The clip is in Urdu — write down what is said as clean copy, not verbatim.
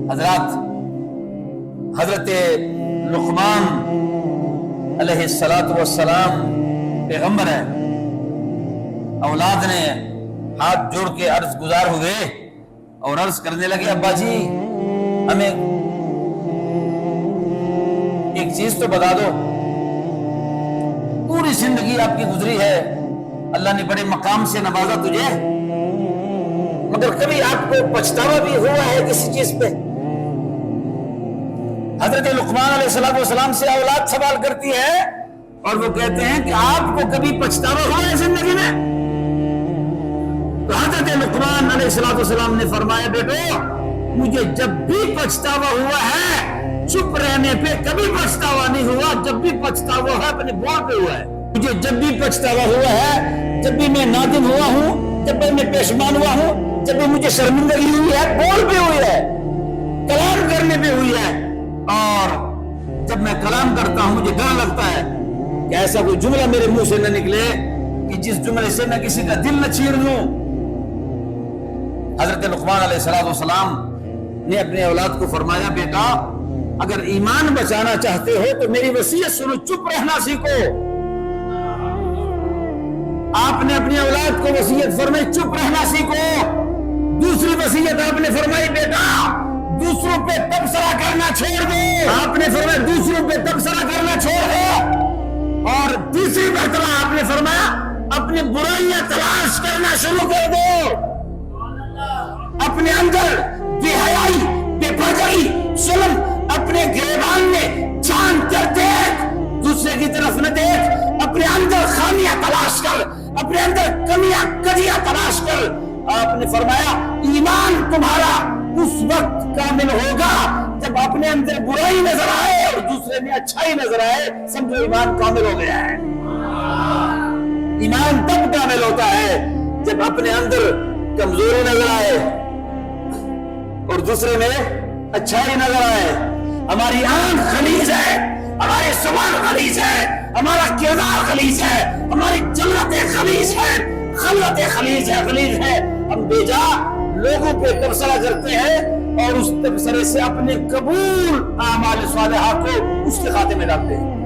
حضرات، حضرت لقمان علیہ السلام پیغمبر ہے، اولاد نے ہاتھ جوڑ کے عرض گزار ہوئے اور عرض کرنے لگے ابا جی ہمیں ایک چیز تو بتا دو، پوری زندگی آپ کی گزری ہے، اللہ نے بڑے مقام سے نوازا تجھے، مگر کبھی آپ کو پچھتاوا بھی ہوا ہے کسی چیز پہ؟ حضرت لقمان علیہ السلام سے اولاد سوال کرتی ہے اور وہ کہتے ہیں کہ آپ کو کبھی پچھتاوا ہوا ہے زندگی میں؟ تو حضرت لقمان علیہ السلام نے فرمایا بیٹو مجھے جب بھی پچھتاوا ہوا ہے چپ رہنے پہ کبھی پچھتاوا نہیں ہوا، جب بھی پچھتاوا ہے اپنے بول پہ ہوا ہے، مجھے جب بھی پچھتاوا ہوا ہے، جب بھی میں نادم ہوا ہوں، جب بھی میں پیشمان ہوا ہوں، جب بھی مجھے شرمندگی ہوئی ہے بول پہ ہوئی ہے، کلام کرنے پہ ہوئی ہے، اور جب میں کلام کرتا ہوں مجھے ڈر لگتا ہے کہ ایسا کوئی جملہ میرے منہ سے نہ نکلے کہ جس جملے سے میں کسی کا دل نہ چیر لوں۔ حضرت لقمان علیہ السلام نے اپنے اولاد کو فرمایا بیٹا اگر ایمان بچانا چاہتے ہو تو میری وصیت سنو، چپ رہنا سیکھو۔ آپ نے اپنی اولاد کو وصیت فرمائی چپ رہنا سیکھو۔ دوسری وصیت آپ نے فرمائی بیٹا دوسروں پہ تبصرہ کرنا چھوڑ دو، آپ نے فرمایا دوسروں پہ تبصرہ کرنا چھوڑ دو، اور تیسری مرتبہ آپ نے فرمایا اپنی برائیاں تلاش کرنا شروع کر دو۔ اپنے اندر بے حیائی، بے پردگی، ظلم اپنے گریبان میں جان کر دیکھ، دوسرے کی طرف نہ دیکھ، اپنے اندر خامیاں تلاش کر، اپنے اندر کمیاں کجیاں تلاش کر۔ آپ نے فرمایا ایمان تمہارا اس وقت کامل ہوگا جب اپنے اندر برائی نظر آئے اور دوسرے میں اچھائی نظر آئے، سمجھو ایمان کامل ہو گیا ہے۔ ایمان تب کامل ہوتا ہے جب اپنے اندر کمزوری نظر آئے اور دوسرے میں اچھائی نظر آئے۔ ہماری آنکھ خلیج ہے، ہمارے زبان خلیج ہے، ہمارا کردار خلیج ہے، ہماری جنتیں خلیج ہے، خلوتیں خلیج ہے۔ ہم بے جا لوگوں پہ تبصرہ کرتے ہیں اور اس تبصرے سے اپنے قبول اعمال صالحہ کو اس کے خاتے میں ڈالتے ہیں۔